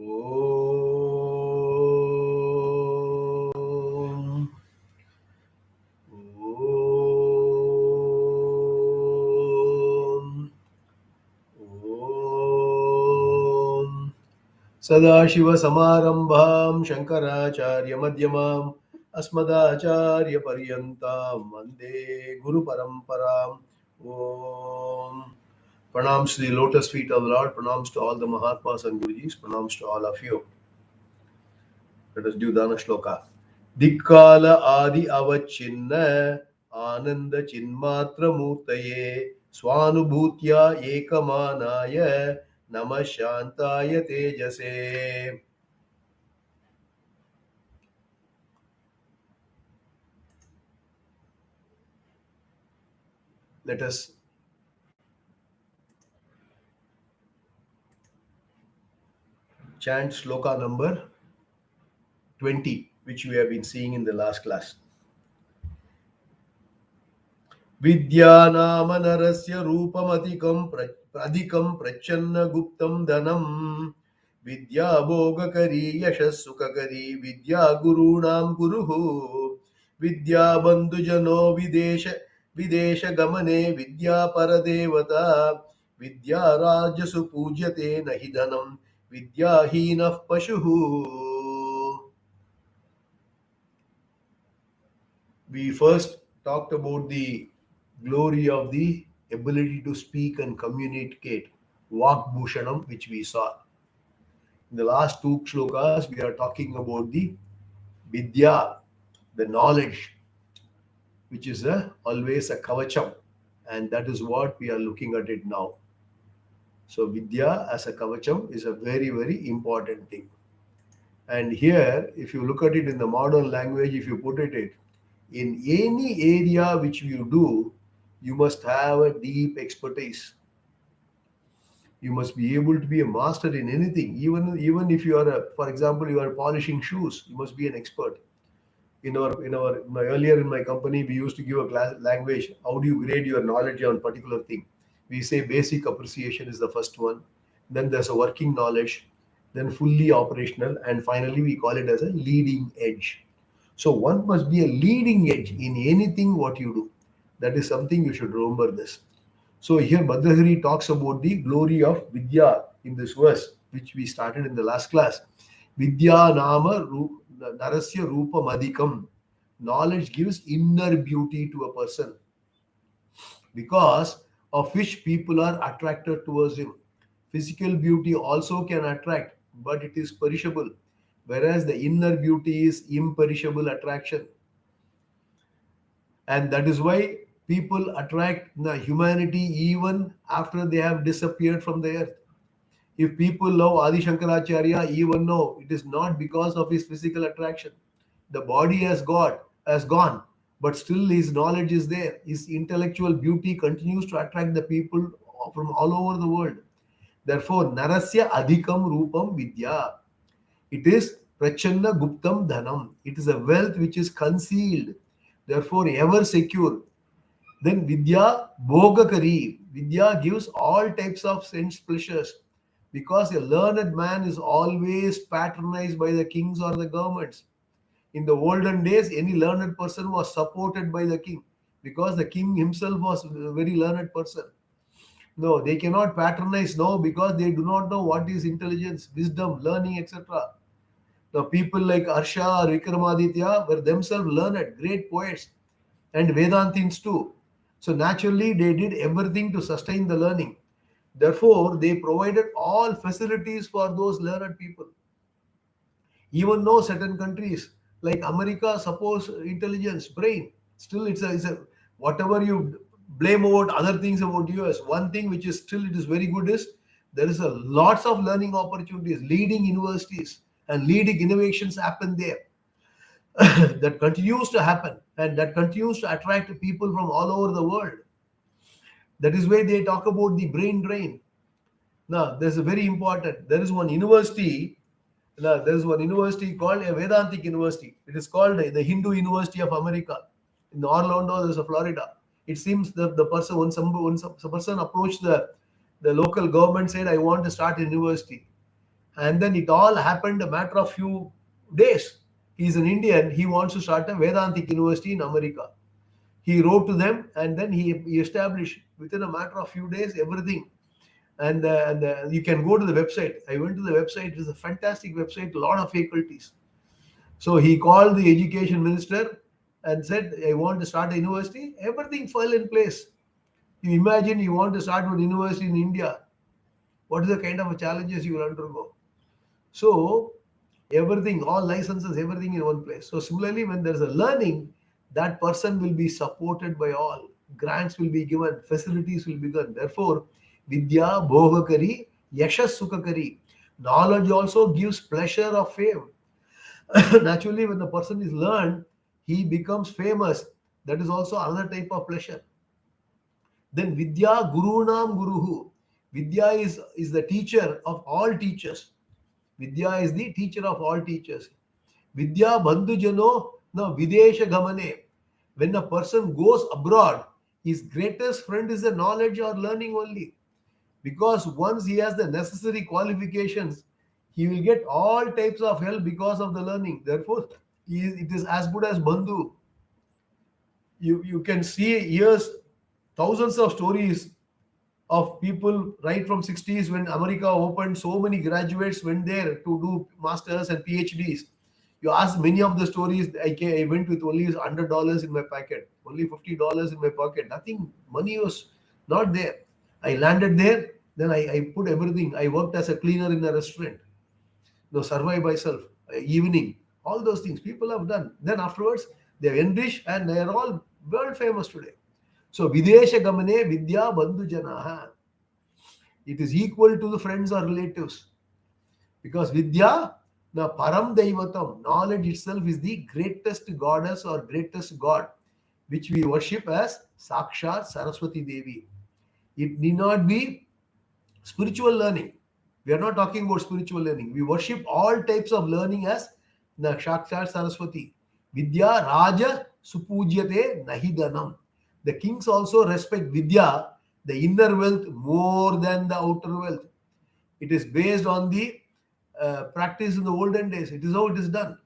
Om. Om. Om. Sadashiva Samarambham Shankaracharya Madhyamam Asmadacharya Paryantam Vande Guru Paramparam. Om. Pranams to the lotus feet of the Lord, pranams to all the Mahatmas and Gurujis, pranams to all of you. Let us do Dana Shloka. Dikkala Adi Avachinna Ananda Chinmatra Murtaye Swanubhutya Ekamanaya Namashantaya Tejase. Let us chant Shloka number 20, which we have been seeing in the last class. Vidyanama narasya rupamatikam adhikam prachanna guptam dhanam vidya bhogakari yashasukakari vidya gurunam guruhu vidya bandhujano videsha gamane vidya paradevata vidya rajasu pujyate nahi dhanam vidya hinah pashuhu. We first talked about the glory of the ability to speak and communicate, Vak Bhushanam, which we saw. In the last two shlokas, we are talking about the Vidya, the knowledge, which is always a kavacham, and that is what we are looking at it now. So, Vidya as a kavacham is a very, very important thing. And here, if you look at it in the modern language, if you put it in any area which you do, you must have a deep expertise. You must be able to be a master in anything. Even if you are, for example, you are polishing shoes, you must be an expert. Earlier in my company, we used to give a class language. How do you grade your knowledge on particular thing? We say basic appreciation is the first one. Then there's a working knowledge. Then fully operational, and finally we call it as a leading edge. So one must be a leading edge in anything what you do. That is something you should remember this. So here Bhadrahari talks about the glory of Vidya in this verse, which we started in the last class. Vidya Nama Narasya Rupa Madhikam. Knowledge gives inner beauty to a person, because of which people are attracted towards him. Physical beauty also can attract, but it is perishable, whereas the inner beauty is imperishable attraction. And that is why people attract the humanity even after they have disappeared from the earth. If people love Adi Shankaracharya, even though it is not because of his physical attraction, the body has gone, but still his knowledge is there. His intellectual beauty continues to attract the people from all over the world. Therefore, Narasya Adhikam Rupam Vidya. It is Prachanna Guptam Dhanam. It is a wealth which is concealed, therefore ever secure. Then Vidya Bhogakari. Vidya gives all types of sense pleasures, because a learned man is always patronized by the kings or the governments. In the olden days, any learned person was supported by the king, because the king himself was a very learned person. No, they cannot patronize now, because they do not know what is intelligence, wisdom, learning, etc. The people like Harsha or Vikramaditya were themselves learned, great poets, and Vedantins too. So naturally, they did everything to sustain the learning. Therefore, they provided all facilities for those learned people. Even though certain countries like America suppose intelligence, brain, still it's a whatever you blame about other things about US, one thing which is still it is very good is there is a lots of learning opportunities, leading universities and leading innovations happen there. That continues to happen, and that continues to attract people from all over the world. That is why they talk about the brain drain. Now, there's a very important. There is one university. Now, there is one university called a Vedantic University. It is called the Hindu University of America. In Orlando, there's a Florida. It seems that the person, when some person approached the local government, said, "I want to start a university." And then it all happened a matter of few days. He's an Indian. He wants to start a Vedantic university in America. He wrote to them, and then he established within a matter of few days everything. And you can go to the website. I went to the website. It is a fantastic website, a lot of faculties. So he called the education minister and said, I want to start a university. Everything fell in place. You imagine you want to start a university in India. What is the kind of challenges you will undergo? So everything, all licenses, everything in one place. So similarly, when there's a learning, that person will be supported by all. Grants will be given, facilities will be given. Therefore, Vidya Bhogakari, Yashas Sukakari. Knowledge also gives pleasure of fame. Naturally, when the person is learned, he becomes famous. That is also another type of pleasure. Then Vidya Gurunam Guruhu. Vidya is the teacher of all teachers. Vidya is the teacher of all teachers. Vidya Bandhujano na Videsha Gamane. When a person goes abroad, his greatest friend is the knowledge or learning only. Because once he has the necessary qualifications, he will get all types of help because of the learning. Therefore, it is as good as Bandhu. You can see years, thousands of stories of people right from 60s when America opened, so many graduates went there to do masters and PhDs. You ask many of the stories, I went with only $100 in my pocket, only $50 in my pocket, nothing, money was not there. I landed there, then I put everything. I worked as a cleaner in a restaurant, survive myself, evening, all those things people have done. Then afterwards, they've enriched and they are all world famous today. So Videsha Gamane Vidya Bandhu Janaha. It is equal to the friends or relatives. Because Vidya, the Param Daivatam, knowledge itself is the greatest goddess or greatest god, which we worship as Sakshat Saraswati Devi. It need not be spiritual learning. We are not talking about spiritual learning. We worship all types of learning as the Sakshat Saraswati. Vidya Raja Supujyate Nahidanam. The kings also respect Vidya, the inner wealth, more than the outer wealth. It is based on the practice in the olden days. It is how it is done.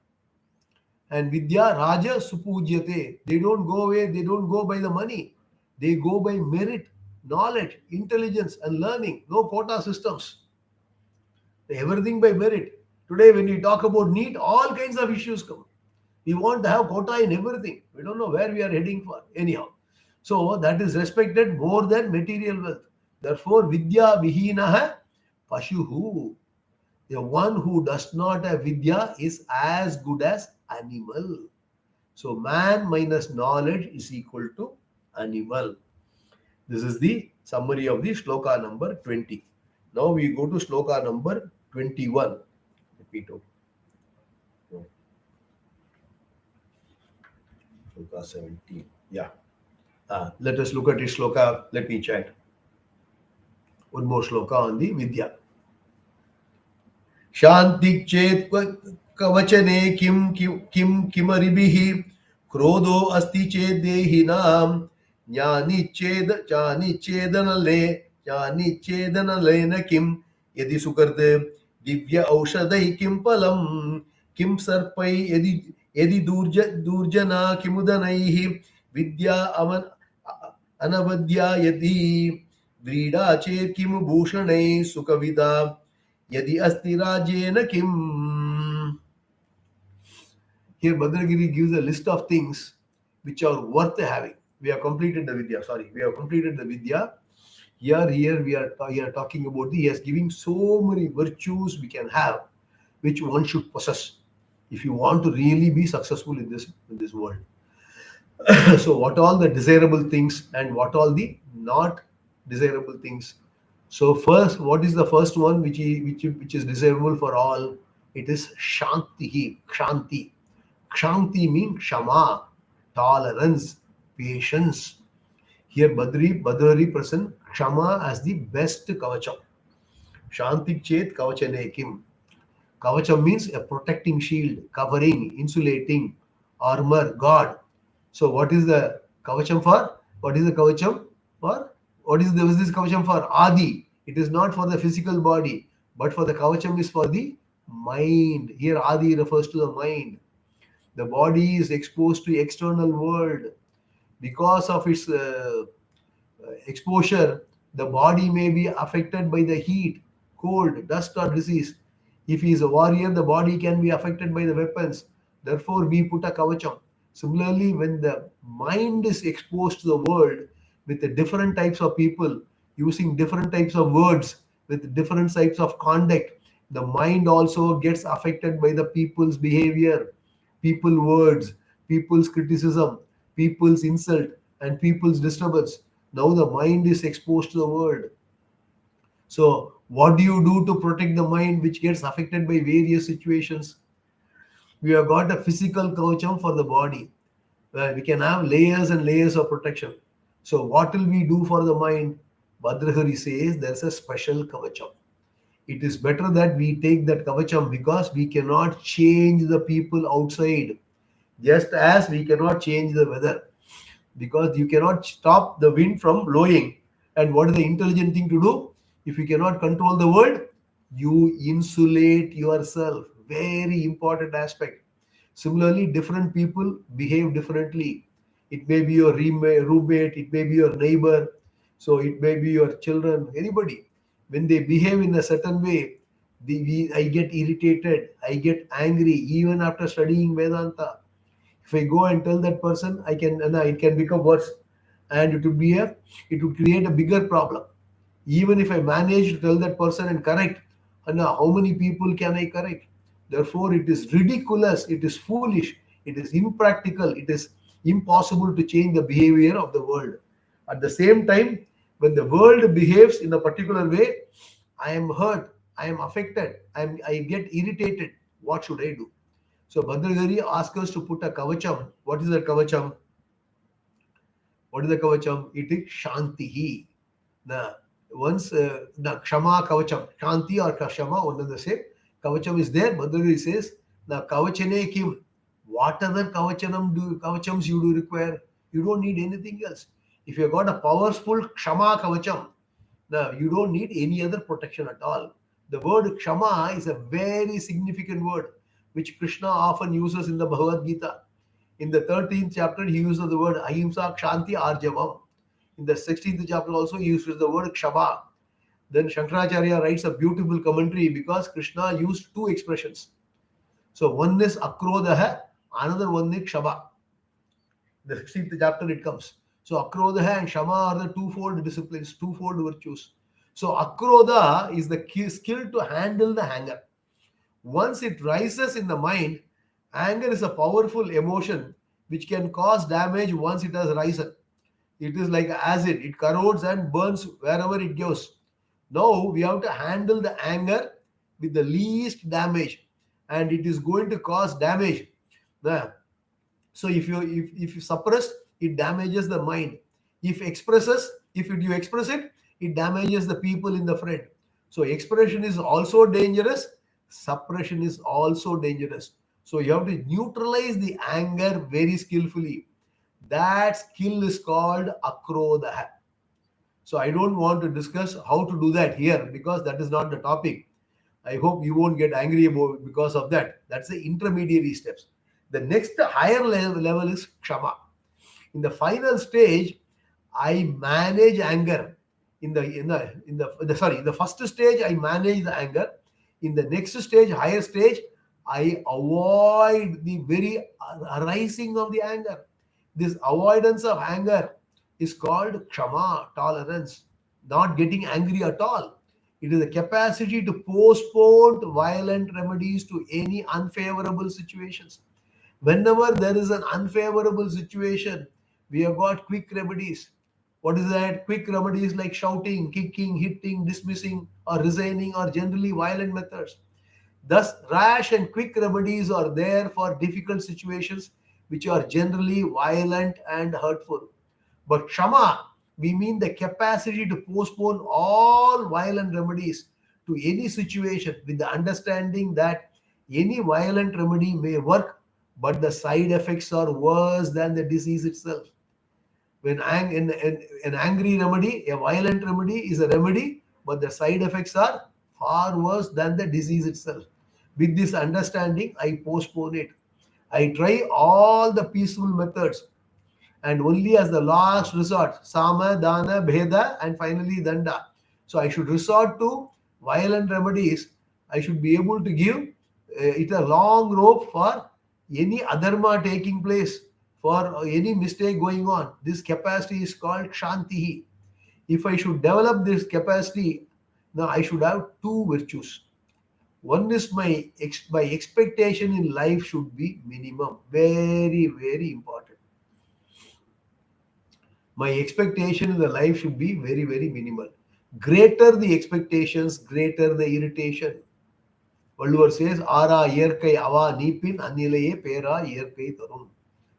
And Vidya Raja Supujyate. They don't go away, they don't go by the money. They go by merit, knowledge, intelligence, and learning. No quota systems. Everything by merit. Today, when we talk about NEET, all kinds of issues come. We want to have quota in everything. We don't know where we are heading for. Anyhow. So that is respected more than material wealth. Therefore, Vidya Vihinaha Pashuhu. The one who does not have Vidya is as good as animal. So man minus knowledge is equal to animal. This is the summary of the shloka number 20. Now we go to shloka number 21. Repeat. Shloka 17. Yeah. Let us look at this shloka. Let me chant. One more shloka on the Vidya. Shanti chet kavachane kim kimaribihi krodho asti chet dehinam jnani chedanale na kim yadi sukarde divya aushadai kim palam kim sarpai yadi durjana kimudanaihi vidya anavadya yadi व्रीडा चेत किम भूषणै सुखविदा यदि अस्ति Rajen kim. Here Bhadragiri gives a list of things which are worth having. We have completed the Vidya. Sorry, we have completed the Vidya. Here we are talking about he has giving so many virtues we can have, which one should possess if you want to really be successful in this world. So what all the desirable things and what all the not desirable things. So first, what is the first one which is desirable for all? It is Shanti. Kshanti. Kshanti means Shama, tolerance, patience. Here Badari present Kshama as the best kavacham. Shanti chet kavachane kim. Kavacham means a protecting shield, covering, insulating, armor, guard. So what is the kavacham for? What is the kavacham for? What is this kavacham for? Adi. It is not for the physical body. But for the kavacham is for the mind. Here Adi refers to the mind. The body is exposed to external world because of its exposure. The body may be affected by the heat, cold, dust, or disease. If he is a warrior, the body can be affected by the weapons. Therefore, we put a kavacham. Similarly, when the mind is exposed to the world with the different types of people using different types of words with different types of conduct, the mind also gets affected by the people's behavior, people words, people's criticism, people's insult, and people's disturbance. Now the mind is exposed to the world. So, what do you do to protect the mind which gets affected by various situations? We have got a physical kavacham for the body where we can have layers and layers of protection. So, what will we do for the mind? Bhadrahari says there's a special kavacham. It is better that we take that kavacham because we cannot change the people outside, just as we cannot change the weather, because you cannot stop the wind from blowing. And what is the intelligent thing to do? If you cannot control the world, you insulate yourself. Very important aspect. Similarly, different people behave differently. It may be your roommate, it may be your neighbor, so it may be your children, anybody. When they behave in a certain way, I get irritated, I get angry, even after studying Vedanta. If I go and tell that person, I can, and it can become worse, and it would create a bigger problem. Even if I manage to tell that person and correct, and how many people can I correct? Therefore, it is ridiculous, it is foolish, it is impractical, it is impossible to change the behavior of the world. At the same time, when the world behaves in a particular way, I am hurt, I am affected, I get irritated. What should I do? So Bhadragari asks us to put a kavacham. What is that kavacham? What is the kavacham? It is shantihi. Now, once the kshama kavacham, shanti or kshama, one and the same. Kavacham is there. Bhadragari says, now kavachane kim. What other kavachams you do require? You don't need anything else. If you have got a powerful kshama kavacham, now you don't need any other protection at all. The word kshama is a very significant word which Krishna often uses in the Bhagavad Gita. In the 13th chapter, he uses the word ahimsa, kshanti, arjavam. In the 16th chapter, also, he uses the word kshama. Then Shankaracharya writes a beautiful commentary because Krishna used two expressions. So one is akrodaha, another one is kshama. The 16th chapter it comes. So akrodaha and shama are the twofold disciplines, twofold virtues. So akroda is the skill to handle the anger. Once it rises in the mind, anger is a powerful emotion which can cause damage once it has risen. It is like acid, it corrodes and burns wherever it goes. Now we have to handle the anger with the least damage, and it is going to cause damage. Now, so if you suppress, it damages the mind. If you express it, it damages the people in the front. So expression is also dangerous, suppression is also dangerous. So you have to neutralize the anger very skillfully. That skill is called akrodha. So I don't want to discuss how to do that here because that is not the topic. I hope you won't get angry about because of that. That's the intermediary steps. The next higher level is kshama. In the final stage, I manage anger. In the first stage, I manage the anger. In the next stage, higher stage, I avoid the very arising of the anger. This avoidance of anger is called kshama, tolerance, not getting angry at all. It is the capacity to postpone violent remedies to any unfavorable situations. Whenever there is an unfavorable situation, we have got quick remedies. What is that? Quick remedies like shouting, kicking, hitting, dismissing, or resigning, or generally violent methods. Thus, rash and quick remedies are there for difficult situations which are generally violent and hurtful. But Shama, we mean the capacity to postpone all violent remedies to any situation with the understanding that any violent remedy may work, but the side effects are worse than the disease itself. When an angry remedy, a violent remedy is a remedy, but the side effects are far worse than the disease itself. With this understanding, I postpone it. I try all the peaceful methods, and only as the last resort, sama, dana, bheda, and finally danda. So I should resort to violent remedies. I should be able to give it a long rope for any adharma taking place, for any mistake going on. This capacity is called kshantihi. If I should develop this capacity, now I should have two virtues. One is my expectation in life should be minimum, very very important. My expectation in the life should be very very minimal. Greater the expectations, greater the irritation. Vள்ளுவர் says ஆரா இயற்கை அவா நீப்பின் அந்நிலையே பேரா இயற்கை தரும்.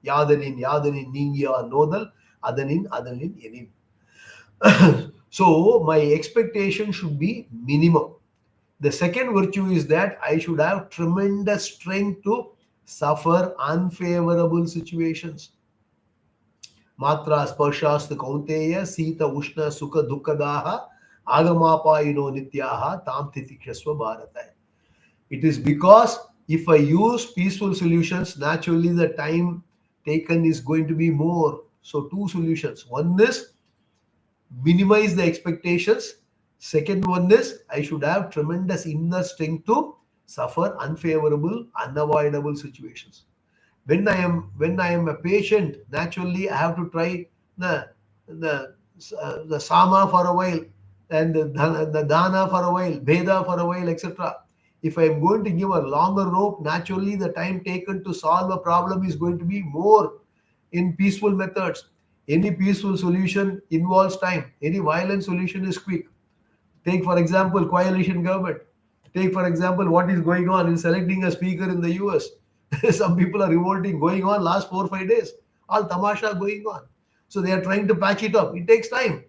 யாதனின் யாதனின் நீங்கியா நோதல் அதனின் அதனின் எனின். So my expectation should be minimum. The second virtue is that I should have tremendous strength to suffer unfavorable situations. Matra sparshast kaunteya sita ushna sukha dukkadaha agamapayino nityaha tam titikshasva bharata. It is because if I use peaceful solutions, naturally the time taken is going to be more. So two solutions. One is minimize the expectations. Second one is I should have tremendous inner strength to suffer unfavorable, unavoidable situations. When I am a patient, naturally I have to try the sama for a while, and the dana for a while, bheda for a while, etc. If I am going to give a longer rope, naturally the time taken to solve a problem is going to be more in peaceful methods. Any peaceful solution involves time. Any violent solution is quick. Take, for example, coalition government. Take, for example, what is going on in selecting a speaker in the US. Some people are revolting, going on last 4 or 5 days. All tamasha going on. So they are trying to patch it up. It takes time.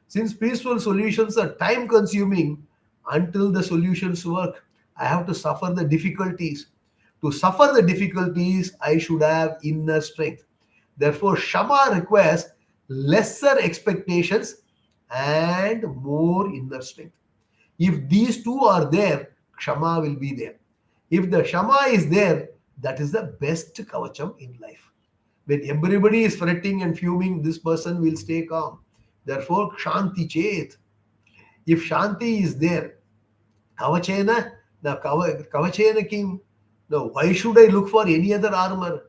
Since peaceful solutions are time consuming, until the solutions work, I have to suffer the difficulties. To suffer the difficulties, I should have inner strength. Therefore, Shama requires lesser expectations and more inner strength. If these two are there, Kshama will be there. If the Shama is there, that is the best kavacham in life. When everybody is fretting and fuming, this person will stay calm. Therefore, Shanti Chet. If Shanti is there, Kavachena, the Kavachena Kim. Now, why should I look for any other armor?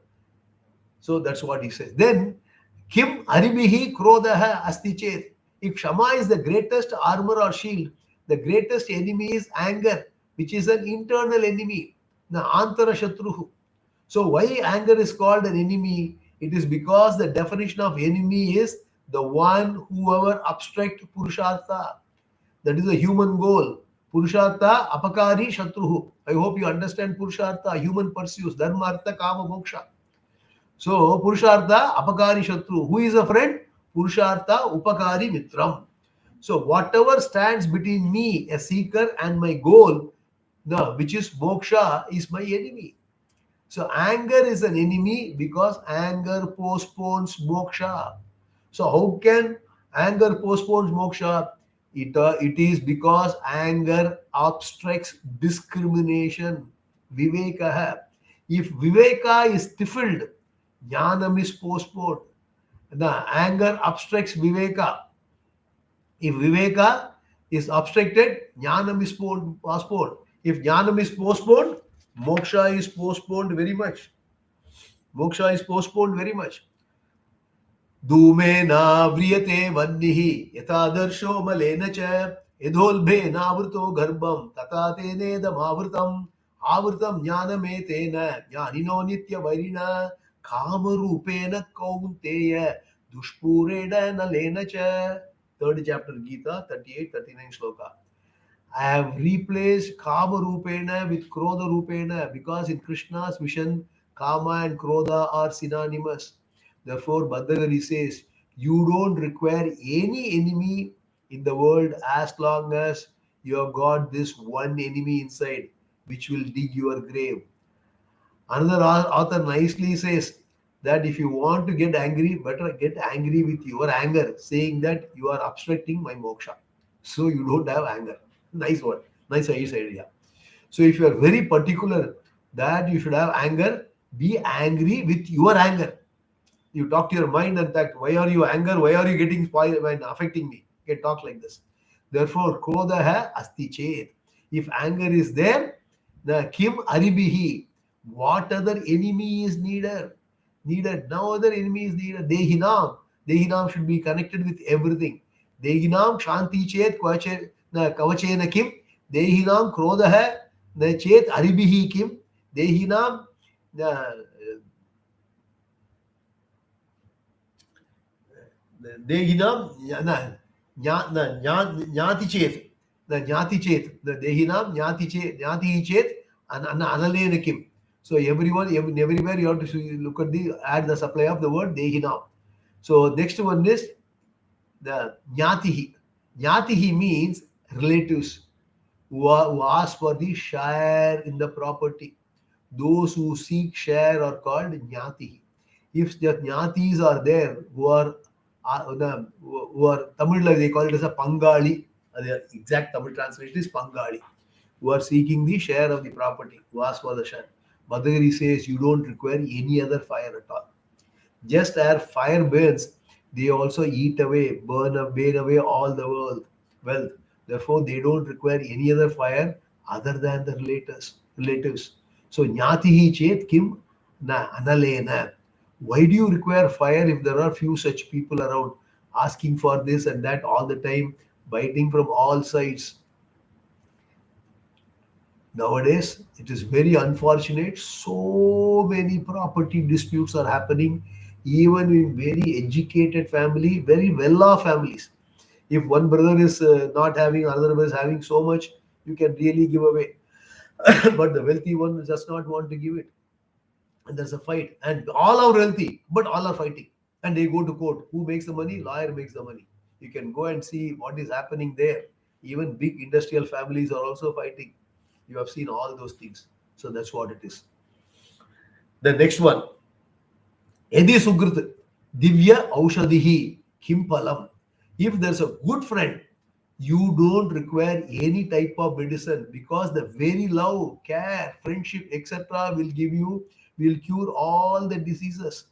So that's what he says. Then, Kim Aribihi Krodaha Asti Chet. If Shama is the greatest armor or shield, the greatest enemy is anger, which is an internal enemy, the Antara Shatruhu. So why anger is called an enemy? It is because the definition of enemy is the one whoever obstruct Purushartha. That is a human goal. Purushartha apakari shatruhu. I hope you understand Purushartha, human pursuits, dharma, artha, kama, moksha. So Purushartha apakari shatru. Who is a friend? Purushartha upakari mitram. So whatever stands between me, a seeker, and my goal, which is moksha, is my enemy. So anger is an enemy because anger postpones moksha. So how can anger postpones moksha? It is because anger obstructs discrimination. Viveka. If Viveka is stifled, jnanam is postponed. The anger obstructs Viveka. If Viveka is obstructed, Jnanam is postponed. If Jnanam is postponed, Moksha is postponed very much. Moksha is postponed very much. Dhumena vriyate vannihi yatadarsho malena cha yadholbhe navrto garbham tatate nedamavritam avritam jnanametena jnanino nitya vairina kamarupena kaunteya dushpureda nalena cha. Third chapter Gita, 38-39 shloka. I have replaced Kama Rupena with Krodha Rupena because in Krishna's vision, Kama and Krodha are synonymous. Therefore, Bhadragari says, you don't require any enemy in the world as long as you have got this one enemy inside, which will dig your grave. Another author nicely says that if you want to get angry, better get angry with your anger, saying that you are obstructing my moksha. So you don't have anger. Nice word. Nice idea. So if you are very particular that you should have anger, be angry with your anger. You talk to your mind and that why are you anger? Why are you getting spoiled when affecting me? You can talk like this. Therefore, krodha hai asti chet. If anger is there, the kim aribihi. What other enemy is needed? Needed. No other enemy is needed. Dehinam. Dehinam should be connected with everything. Dehinam shanti chet kavachena kim. Dehinam krodha hai na chet aribihi kim. Dehinam na Dehinam Nyati Chet, the Nyati Chet, the Dehinam Nyati Chet, and Anale Kim. So everywhere you have to look at the add the supply of the word Dehinam. So next one is the Nyatihi. Nyatihi means relatives who ask for the share in the property. Those who seek share are called Nyati. If the Nyatis are there who are Tamil, like they call it as a Pangali, the exact Tamil translation is Pangali, who are seeking the share of the property, who ask for the share. Madhuri says you don't require any other fire at all. Just as fire burns, they also eat away, burn away all the wealth. Therefore, they don't require any other fire other than the relatives. So, Nyatihi chet kim na analena. Why do you require fire if there are few such people around asking for this and that all the time, biting from all sides? Nowadays, it is very unfortunate. So many property disputes are happening, even in very educated family, very well-off families. If one brother is not having, another brother is having so much, you can really give away. But the wealthy one does not want to give it, and there's a fight. And all are wealthy, but all are fighting, and they go to court. Who makes the money? Lawyer makes the money. You can go and see what is happening there. Even big industrial families are also fighting. You have seen all those things. So that's what it is. The next one, Edi Sugrit, Divya Aushadihi, Kimpalam. If there's a good friend, you don't require any type of medicine because the very love, care, friendship, etc. will cure all the diseases.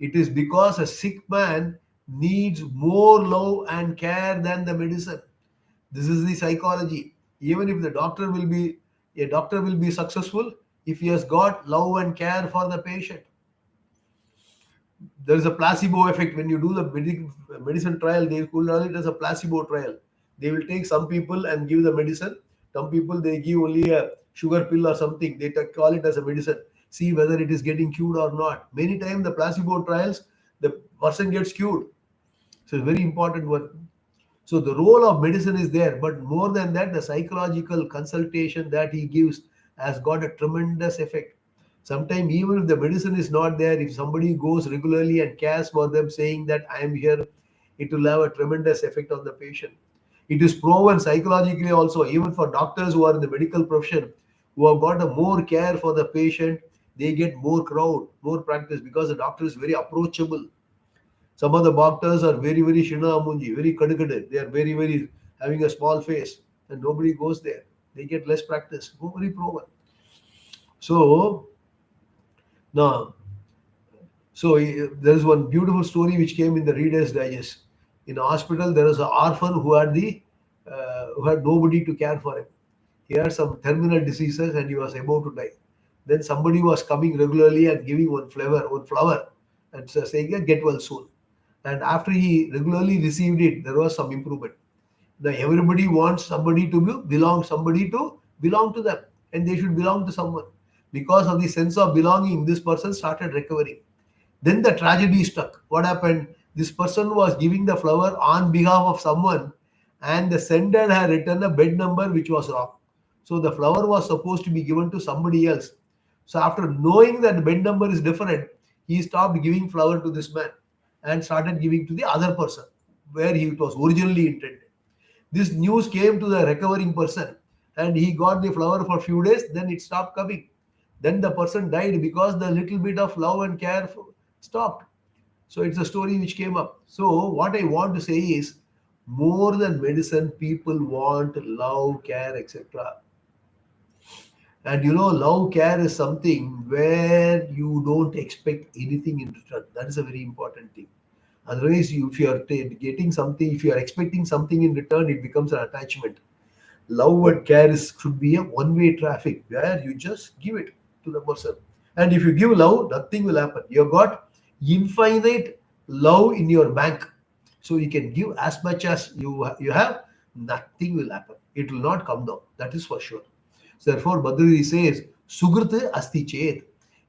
It is because a sick man needs more love and care than the medicine. This is the psychology. Even if a doctor will be successful if he has got love and care for the patient. There is a placebo effect when you do the medicine trial. They call it as a placebo trial. They will take some people and give the medicine. Some people they give only a sugar pill or something. They call it as a medicine. See whether it is getting cured or not. Many times the placebo trials, the person gets cured. So it's very important one. So the role of medicine is there, but more than that, the psychological consultation that he gives has got a tremendous effect. Sometimes even if the medicine is not there, if somebody goes regularly and cares for them, saying that I am here, it will have a tremendous effect on the patient. It is proven psychologically also, even for doctors who are in the medical profession, who have got a more care for the patient, they get more crowd, more practice because the doctor is very approachable. Some of the doctors are very Shina Amunji, very kadukade. They are very having a small face, and nobody goes there. They get less practice. Very proven. So now, there is one beautiful story which came in the Reader's Digest. In a hospital, there was an orphan who had nobody to care for him. He had some terminal diseases and he was about to die. Then somebody was coming regularly and giving one flower, and saying, "Get well soon." And after he regularly received it, there was some improvement. Now everybody wants somebody to belong to them, and they should belong to someone. Because of the sense of belonging, this person started recovering. Then the tragedy struck. What happened? This person was giving the flower on behalf of someone, and the sender had written a bed number which was wrong. So the flower was supposed to be given to somebody else. So after knowing that the bed number is different, he stopped giving flower to this man and started giving to the other person where he was originally intended. This news came to the recovering person and he got the flower for a few days, then it stopped coming. Then the person died because the little bit of love and care stopped. So it's a story which came up. So what I want to say is More than medicine, people want love, care, etc. And love, care is something where you don't expect anything in return. That is a very important thing. Otherwise, if you are getting something, if you are expecting something in return, it becomes an attachment. Love and care should be a one-way traffic where you just give it to the person. And if you give love, nothing will happen. You've got infinite love in your bank, so you can give as much as you have. Nothing will happen. It will not come down. That is for sure. So therefore, Badri says, "Sugrita asti chet."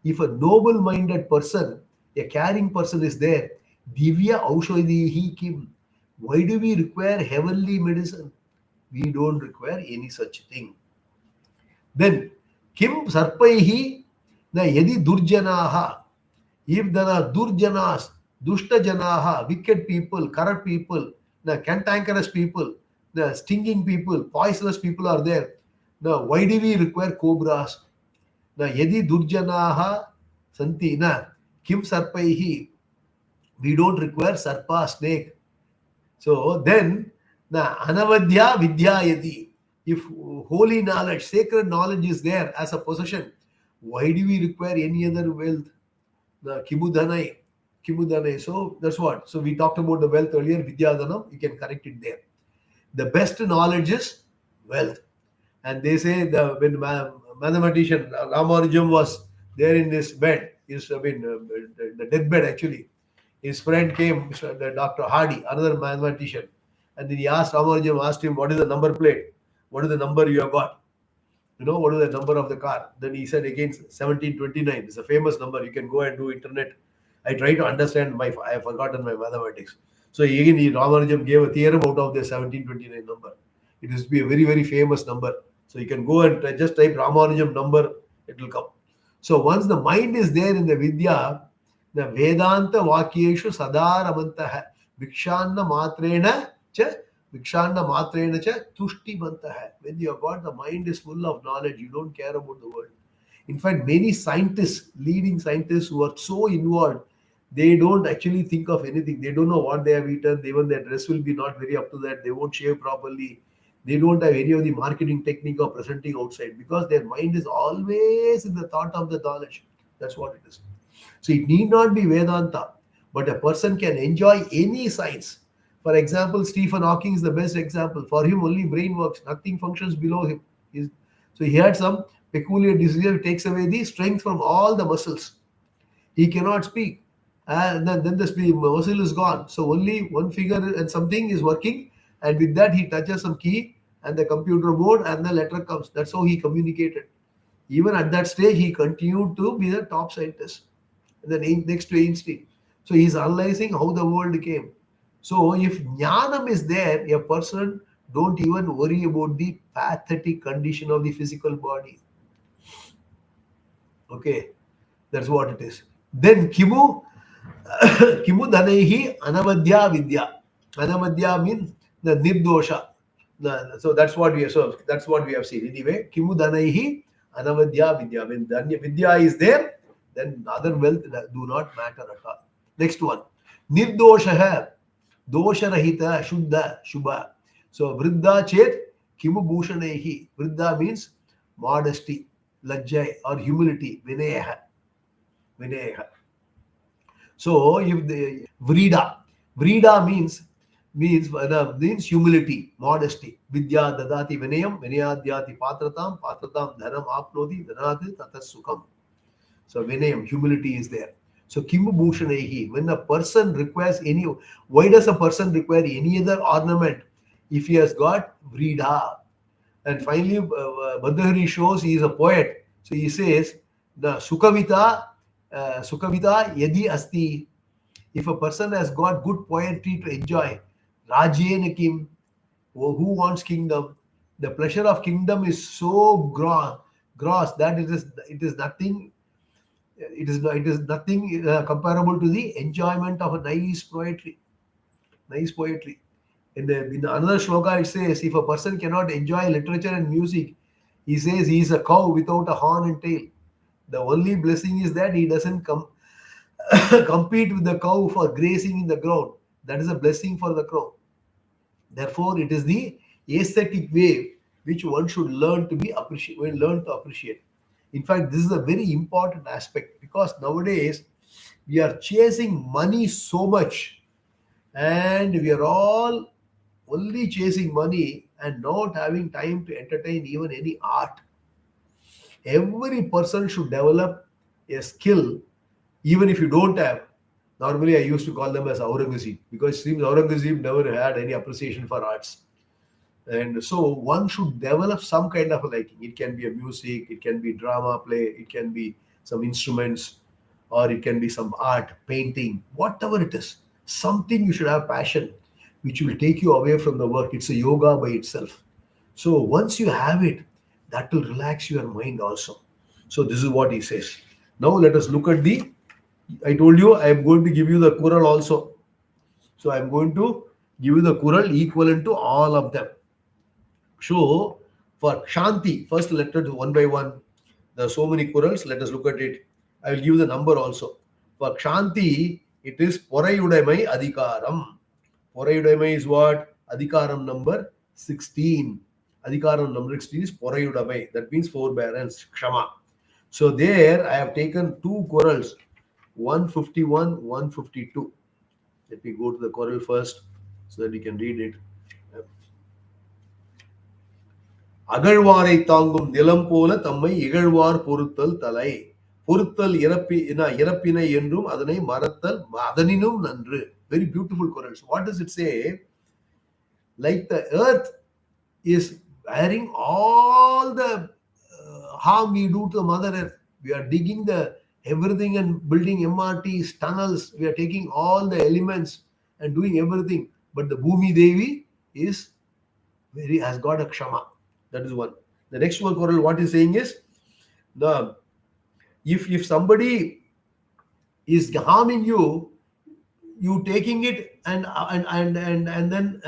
If a noble-minded person, a caring person is there, Divya Aushadhihi Kim. Why do we require heavenly medicine? We don't require any such thing. Then, Kim Sarpaihi na yadi Durjanaha. If there are Durjanas, Dushta Janaha, wicked people, corrupt people, the cantankerous people, the stinging people, poisonous people are there. Now, why do we require cobras? Now, yadi Durjanaha Santi na Kim Sarpaihi. We don't require Sarpa, snake. So then, the Anavadya Vidyayati, if holy knowledge, sacred knowledge is there as a possession, why do we require any other wealth? The Kimudanai. Kimudanai. So that's what. So we talked about the wealth earlier, Vidyadhanam, you can correct it there. The best knowledge is wealth. And they say when mathematician Ramanujam was there in his bed, the deathbed actually, his friend came, the Dr. Hardy, another mathematician, and then he asked Ramanujam, asked him, "What is the number plate? What is the number you have got? What is the number of the car?" Then he said again 1729. It's a famous number. You can go and do internet. I try to understand I have forgotten my mathematics. So again, Ramanujam gave a theorem out of the 1729 number. It is to be a very, very famous number. So you can go and just type Ramanujam number, it will come. So once the mind is there in the Vidya, the Vedanta Vakyeshu Sadaramantaha Vikshanna Matrena Cha Vikshanna Matrena Cha Tushti Bantaha. When you have got the mind is full of knowledge, you don't care about the world. In fact, many scientists, leading scientists who are so involved, they don't actually think of anything. They don't know what they have eaten. Even their dress will be not very up to that. They won't shave properly. They don't have any of the marketing technique of presenting outside because their mind is always in the thought of the knowledge. That's what it is. So it need not be Vedanta, but a person can enjoy any science. For example, Stephen Hawking is the best example. For him, only brain works, nothing functions below him. So he had some peculiar disease which takes away the strength from all the muscles. He cannot speak. And then the muscle is gone. So only one figure and something is working. And with that, he touches some key and the computer board and the letter comes. That's how he communicated. Even at that stage, he continued to be the top scientist. And then next to Einstein. So he's analyzing how the world came. So if jnanam is there, a person don't even worry about the pathetic condition of the physical body. Okay, that's what it is. Then Kimu Kimu Dhanehi Anavadya Vidya. Anavadya means the Nirdosha. So that's what we have seen. Anyway, Kimu Dhanehi Anavadya Vidya. When Vidya is there, then other wealth do not matter at all. Next one. Nirdosha Dosha Rahita Shuddha Shubha. So Vriddha Chet Kimu Bhushanehi. Vriddha means modesty, lajjai or humility, vinaya. Vinaya. So if the Vrida means humility, modesty. Vidya dadati vinayam, vinayadhyati patratam dhanam apnoti dhanati tatas sukham. So vinayam, humility is there. So kimu bhushanehi, when a person requires why does a person require any other ornament if he has got vrida? And finally, Bhadrahari shows he is a poet. So he says, the Sukavita Yadi Asti. If a person has got good poetry to enjoy, Rajyena Kim, who wants kingdom? The pleasure of kingdom is so gross that it is nothing. It is nothing comparable to the enjoyment of a nice poetry. Nice poetry. In the another shloka, it says, if a person cannot enjoy literature and music, he says he is a cow without a horn and tail. The only blessing is that he doesn't compete with the cow for grazing in the ground. That is a blessing for the cow. Therefore, it is the aesthetic way which one should learn to be appreciate, learn to appreciate. In fact, this is a very important aspect because nowadays we are chasing money so much, and we are all only chasing money and not having time to entertain even any art. Every person should develop a skill, even if you don't have. Normally, I used to call them as Aurangzeb because it seems Aurangzeb never had any appreciation for arts. And so one should develop some kind of a liking. It can be a music, it can be drama play, it can be some instruments, or it can be some art, painting, whatever it is. Something you should have passion, which will take you away from the work. It's a yoga by itself. So once you have it, that will relax your mind also. So this is what he says. Now let us look at the. I told you I am going to give you the Kural also. So I am going to give you the Kural equivalent to all of them. So for Shanti, first letter one by one. There are so many Kurals. Let us look at it. I will give the number also. For Shanti, it is Porayudamai Adhikaram. Porayudamai is what? Adhikaram number 16. Adhikaram number 16 is Porayudamai. That means forbearance, Kshama. So there I have taken two Kurals, 151, 152. Let me go to the Kural first so that you can read it. அகழ்வாரை தாங்கும் நிலம் போல தம்மை இகழ்வார் பொறுத்தல் தலை பொறுத்தல் இறப்பினை என்றும் அதனை மறத்தல் அதனினும் நன்று. Very beautiful Qurans. What does it say? Like the earth is bearing all the harm we do to the mother earth. We are digging the everything and building MRTs, tunnels. We are taking all the elements and doing everything. But the Bhumi Devi has got a kshama. That is one. The next one, Coral, what he's saying is, if somebody is harming you, you taking it and then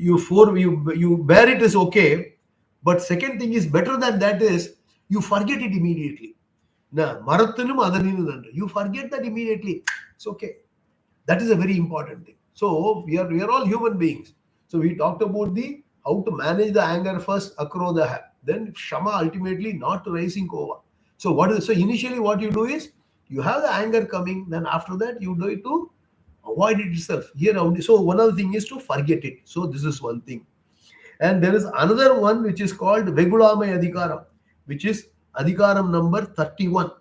you bear it is okay. But second thing is better than that is you forget it immediately. You forget that immediately. It's okay. That is a very important thing. So we are all human beings. So we talked about how to manage the anger first, akrodha, then shama, ultimately not rising over. So initially what you do is you have the anger coming, then after that you do it to avoid it itself. So one of the thing is to forget it. So this is one thing. And there is another one which is called Vegulamai Adhikaram, which is Adhikaram number 31.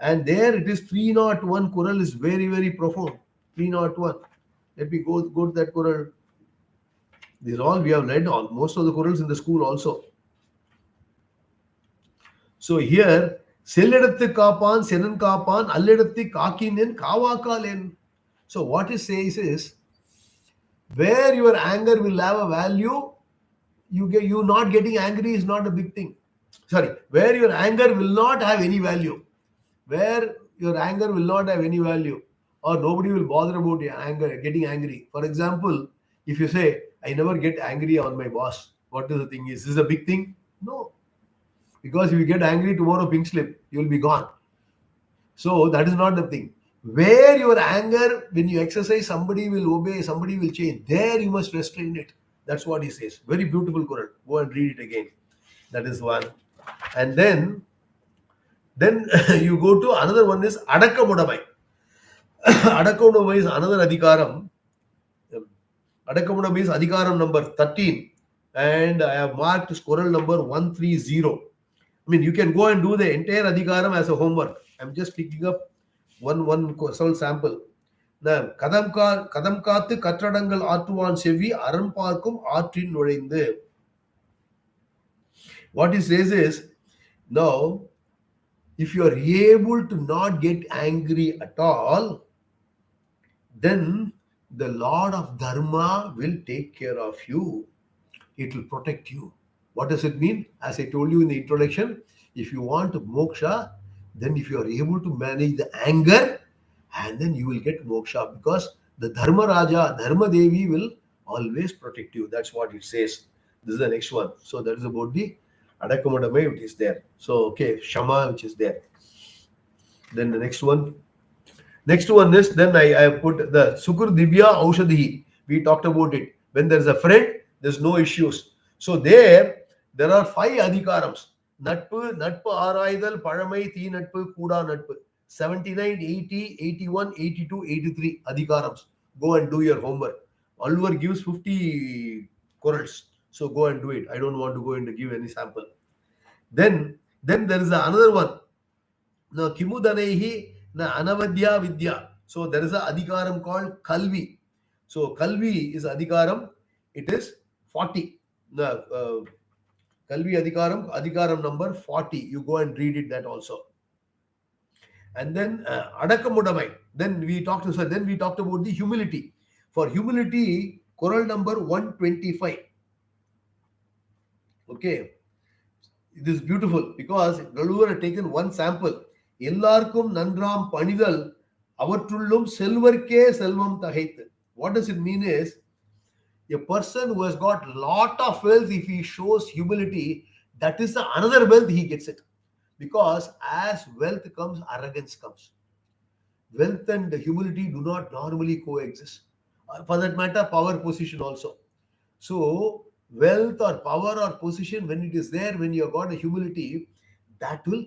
And there it is 301 Kural is very, very profound. 301. Let me go to that Kural. These all we have read on most of the Kurals in the school also. So here, Selledathu Kapan, Senan Kapan, Alledatti Kakinen, Kavakalen. So what it says is, where your anger will have a value, you not getting angry is not a big thing. Sorry, where your anger will not have any value. Where your anger will not have any value, or nobody will bother about your anger, getting angry. For example, if you say, I never get angry on my boss, what is the thing? Is this a big thing? No. Because if you get angry tomorrow, pink slip, you will be gone. So that is not the thing. Where your anger, when you exercise, somebody will obey, somebody will change. There you must restrain it. That's what he says. Very beautiful Quran. Go and read it again. That is one. And then you go to another one is Adakkamudamai. Adakkamudamai is another Adhikaram. Adakkamudamai is Adhikaram number 13. And I have marked Qural number 130. I mean, you can go and do the entire Adhikaram as a homework. I'm just picking up one sole sample. Kadam காத்து கற்றடங்கள் ஆற்றுவான் செவ்வி அரண் பார்க்கும் ஆற்றின் நுழைந்து. What he says is, now, if you are able to not get angry at all, then the Lord of Dharma will take care of you. It will protect you. What does it mean? As I told you in the introduction, if you want moksha, then if you are able to manage the anger, and then you will get moksha, because the Dharma Raja, Dharma Devi will always protect you. That's what it says. This is the next one. So that is about the Adakkamadamai, which is there. So, okay, Shama, which is there. Then the next one. Next one is, then I put the Sukur Divya Aushadhi, We talked about it. When there's a friend, there's no issues. So there are five adhikarams. நட்பு ஆராய்தல் பழமை தீ நட்பு கூடா நட்பு 79, 80, 81, 82, 83 adhikarams. Go and do your homework. Alvar gives 50 corals. So go and do it. I don't want to go and give any sample. Then there is another one. No kimudanehi na anavadya vidya. So there is a adhikaram called kalvi. So kalvi is adhikaram. It is 40. The kalvi adhikaram number 40. You go and read it that also. And then adakamudamai. Then we talked about the humility. For humility, Quran number 125. Okay. It is beautiful because Galuvar had taken one sample. எல்லாருக்கும் நன்றாம் பணிதல் அவற்றுள்ளும் செல்வர்க்கே செல்வம் தகைத்து. What does it mean is, a person who has got lot of wealth, if he shows humility, that is another wealth he gets it. Because as wealth comes, arrogance comes. Wealth and humility do not normally coexist. For that matter, power, position also. So wealth or power or position, when it is there, when you have got a humility, that will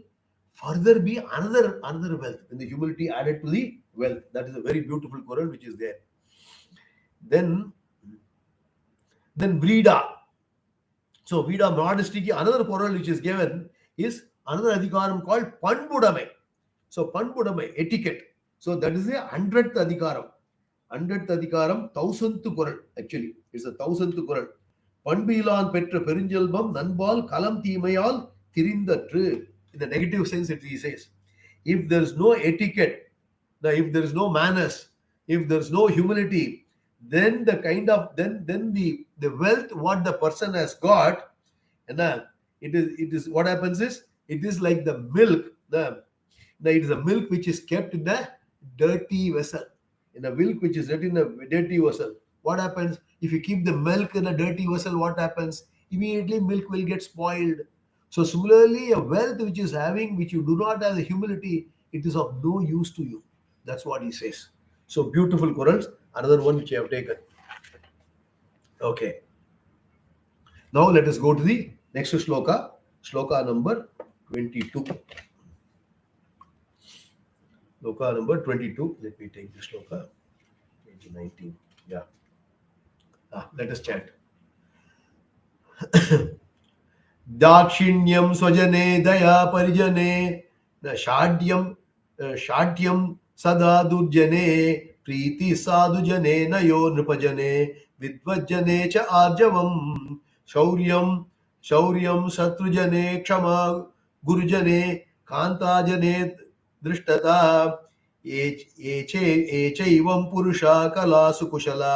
further be another wealth. When the humility added to the wealth, that is a very beautiful Quran which is there. Then Vrida. So Vrida, modesty, another Quran which is given is another adhikaram called Panbudame. So Panbudame, etiquette. So that is the 100th adhikaram. 100th adhikaram, 1000th Quran actually. It's a 1000th Quran. பண்பிலான் பெற்ற பெருஞ்செல்வம் நண்பால் களம் தீமையால் திரிந்தற்று. In the negative sense, he says, if there is no etiquette, if there is no manners, if there is no humility, then the kind of then the wealth what the person has got, and it is what happens is, it is like the milk. It is a milk which is kept in a dirty vessel. In a milk which is in a dirty vessel. What happens if you keep the milk in a dirty vessel? What happens? Immediately milk will get spoiled. So similarly, a wealth which is having, which you do not have the humility, it is of no use to you. That's what he says. So beautiful Qurans. Another one which I have taken. Okay. Now let us go to the next shloka. Shloka number 22. Shloka number 22. Let me take the shloka. 2019. Yeah. Let us chant. दाक्षिण्यं स्वजने दया परिजने शाढ्यं सदा दुर्जने प्रीति साधुजने नयो नृपजने विद्वज्जने च आर्जवं शौर्यं शत्रुजने क्षमा गुरुजने कान्ताजने दृष्टता एचैवं पुरुषा कलासु कुशला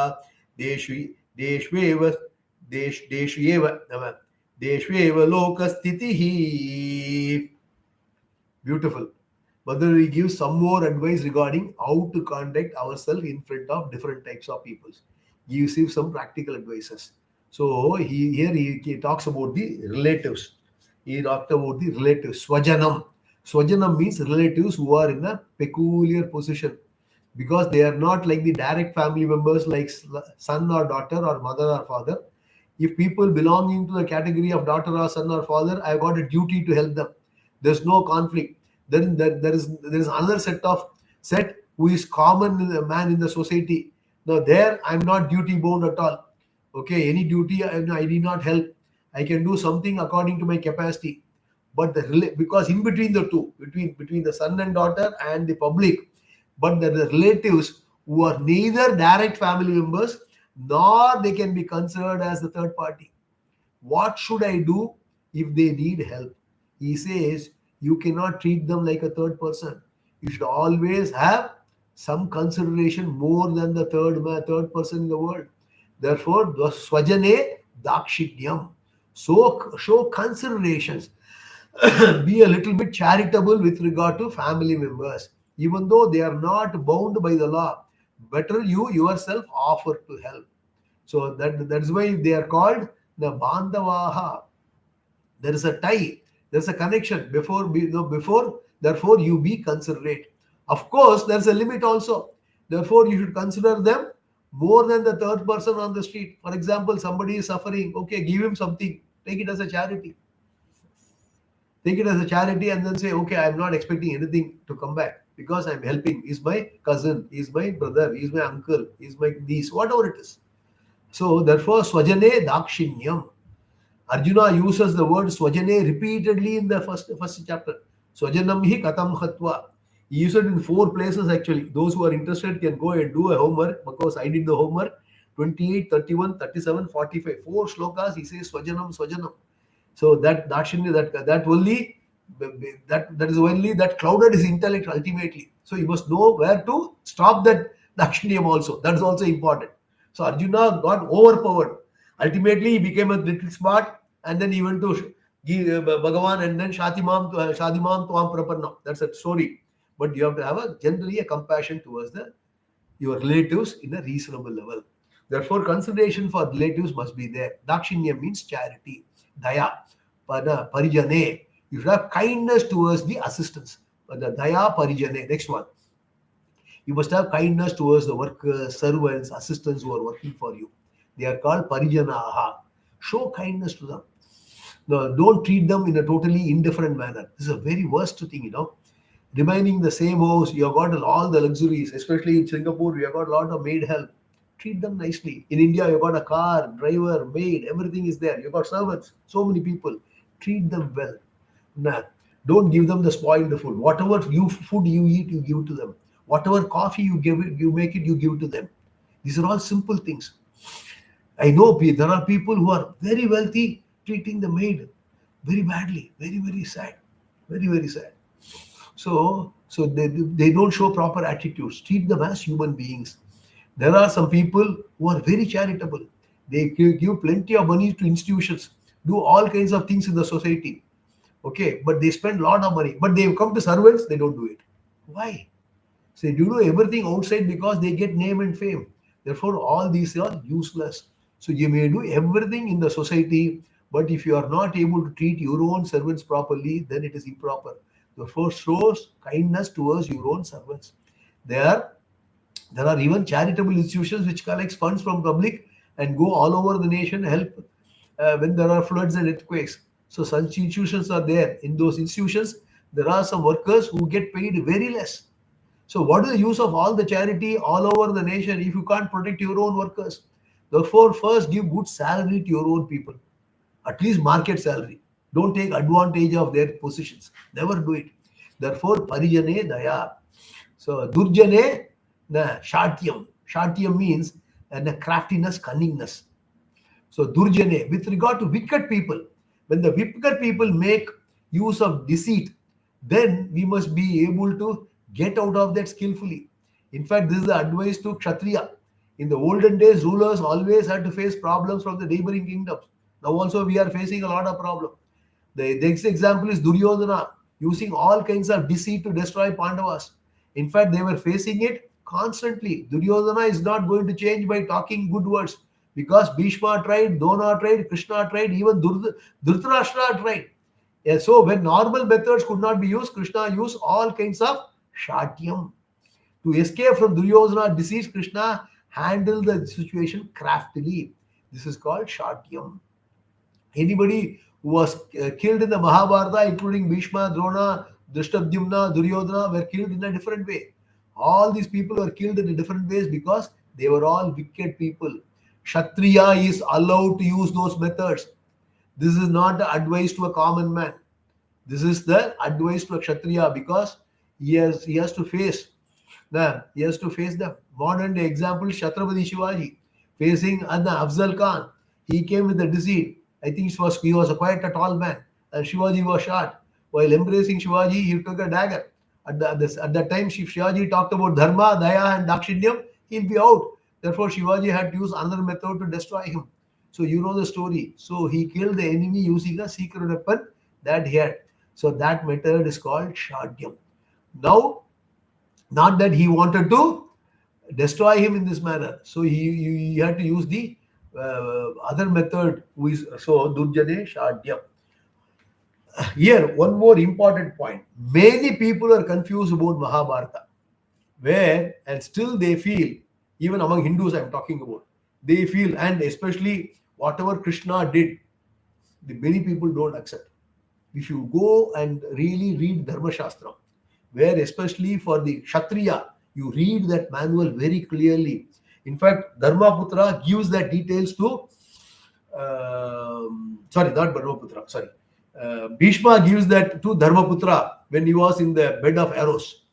देश्वेव lokastitihi. Beautiful. Madhuri gives some more advice regarding how to conduct ourselves in front of different types of people. He gives some practical advices. So he talks about the relatives. He talked about the relatives. Swajanam. Swajanam means relatives who are in a peculiar position, because they are not like the direct family members like son or daughter or mother or father. If people belonging to the category of daughter or son or father, I've got a duty to help them. There's no conflict. Then there is another set who is common man in the society. Now there I'm not duty bound at all. Okay, any duty I need not help. I can do something according to my capacity. But because in between the two, between the son and daughter and the public, but the relatives who are neither direct family members nor they can be considered as the third party. What should I do if they need help? He says you cannot treat them like a third person. You should always have some consideration more than the third person in the world. Therefore, the swajane dakshinyam. So show considerations. Be a little bit charitable with regard to family members. Even though they are not bound by the law, better you yourself offer to help. So that's why they are called the Bandavaha. There is a tie, there's a connection before, therefore you be considerate. Of course, there's a limit also. Therefore, you should consider them more than the third person on the street. For example, somebody is suffering, okay, give him something, take it as a charity. Take it as a charity and then say, okay, I'm not expecting anything to come back because I'm helping. He's my cousin, he's my brother, he's my uncle, he's my niece, whatever it is. So therefore, swajane dakshinyam. Arjuna uses the word swajane repeatedly in the first chapter. Swajanam hi katam hatva. He used it in 4 places actually. Those who are interested can go and do a homework because I did the homework. 28, 31, 37, 45. 4 shlokas he says swajanam, swajanam. So that Dakshinya, that only that is only that clouded his intellect ultimately. So he must know where to stop that Dakshinyam also. That is also important. So Arjuna got overpowered. Ultimately, he became a little smart, and then he went to Bhagavan, and then Shadimam Tuam Prapanna. That's a story. But you have to have generally a compassion towards your relatives in a reasonable level. Therefore, consideration for relatives must be there. Dakshinya means charity. Daya, parijane. You should have kindness towards the assistants. The daya parijane. Next one. You must have kindness towards the workers, servants, assistants who are working for you. They are called parijanaha. Show kindness to them. No, don't treat them in a totally indifferent manner. This is a very worst thing. Remaining the same house, you have got all the luxuries, especially in Singapore, you have got a lot of maid help. Treat them nicely. In India, you've got a car, driver, maid, everything is there. You've got servants, so many people. Treat them well. Nah, don't give them the spoiled food. Whatever food you eat, you give to them. Whatever coffee you make it, you give to them. These are all simple things. I know there are people who are very wealthy treating the maid very badly, very, very sad, very, very sad. So they don't show proper attitudes. Treat them as human beings. There are some people who are very charitable. They give plenty of money to institutions, do all kinds of things in the society. Okay, but they spend a lot of money. But they come to servants, they don't do it. Why? So they do everything outside because they get name and fame. Therefore, all these are useless. So you may do everything in the society, but if you are not able to treat your own servants properly, then it is improper. Therefore, shows kindness towards your own servants. There, there are even charitable institutions which collects funds from public and go all over the nation help when there are floods and earthquakes. So such institutions are there. In those institutions, there are some workers who get paid very less. So what is the use of all the charity all over the nation if you can't protect your own workers? Therefore, first give good salary to your own people, at least market salary. Don't take advantage of their positions. Never do it. Therefore, parijane daya. So durjane na shatyam. Shatyam means the craftiness, cunningness. So durjane, with regard to wicked people, when the wicked people make use of deceit, then we must be able to get out of that skillfully. In fact, this is the advice to Kshatriya. In the olden days, rulers always had to face problems from the neighboring kingdoms. Now also we are facing a lot of problems. The next example is Duryodhana using all kinds of deceit to destroy Pandavas. In fact, they were facing it constantly. Duryodhana is not going to change by talking good words because Bhishma tried, Dona tried, Krishna tried, even Dhritarashtra tried. Yeah, so when normal methods could not be used, Krishna used all kinds of shatyam. To escape from Duryodhana deceit, Krishna handled the situation craftily. This is called shatyam. Anybody who was killed in the Mahabharata, including Bhishma, Drona, Drishtadyumna, Duryodhana, were killed in a different way. All these people were killed in different ways because they were all wicked people. Kshatriya is allowed to use those methods. This is not the advice to a common man. This is the advice to a Kshatriya because he has to face them. He has to face them. Modern day example, Chhatrapati Shivaji facing Afzal Khan. He came with the deceit. I think he was quite a tall man, and Shivaji was short. While embracing Shivaji, he took a dagger. At that time, if Shivaji talked about Dharma, Daya, and Dakshinyam, he'll be out. Therefore, Shivaji had to use another method to destroy him. So you know the story. So he killed the enemy using a secret weapon that he had. So that method is called Shadyam. Now, not that he wanted to destroy him in this manner. So he had to use the other method, so Durjane Shadyam. Here, one more important point. Many people are confused about Mahabharata, where and still they feel Even among Hindus, I'm talking about. They feel, and especially whatever Krishna did, the many people don't accept. If you go and really read Dharma Shastra, where especially for the Kshatriya, you read that manual very clearly. In fact, Dharmaputra gives that details to, sorry, not Dharmaputra, sorry. Bhishma gives that to Dharmaputra when he was in the bed of arrows,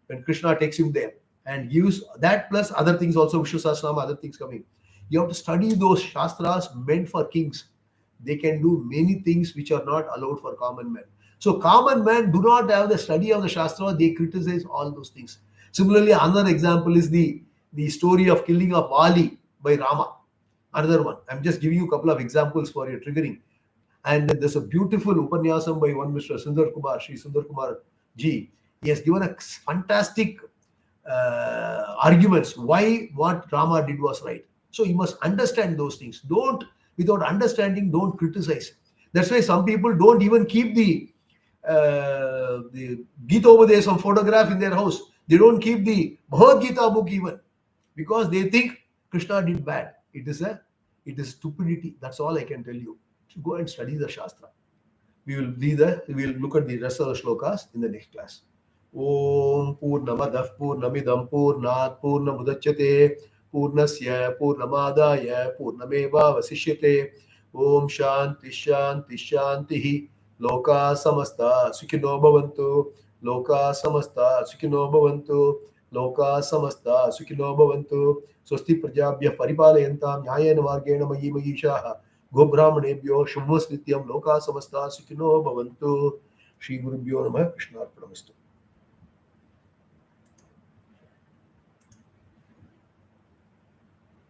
when Krishna takes him there and gives that plus other things also, Vishnu Sahasranam, other things coming. You have to study those Shastras meant for kings. They can do many things which are not allowed for common men. So common men do not have the study of the Shastra, they criticize all those things. Similarly, another example is the story of killing of Vali by Rama. Another one. I'm just giving you a couple of examples for your triggering. And then there's a beautiful Upanyasam by one Mr. Sundar Kumar, Sri Sundar Kumar ji. He has given a fantastic arguments why what Rama did was right. So you must understand those things. Don't, without understanding, don't criticize. That's why some people don't even keep the Gita over there, some photograph in their house. They don't keep the Bhagavad Gita book even, because they think Krishna did bad. It is stupidity. That's all I can tell you. So go and study the Shastra. We will look at the rest of the shlokas in the next class. Om Purnamadah Purnamidam Purnat Purnamudachyate Purnasya Purnamadaya Purnameva Vasishyate. Om Shanti Shanti Shanti. Loka Samasta Sukhino Bhavantu. Loka Samasta Sukhino Bhavantu. Loka Samasta Sukhino Bhavantu. Swasti Prajabhya Paripalayantam Nyayena Margena Mayi Mayishaha. Gobhramanebhyo Shumvas Nityam Loka Samasta Sukhino Bhavantu. Shri Gurubhyo Namah. Krishna Arpanamastu.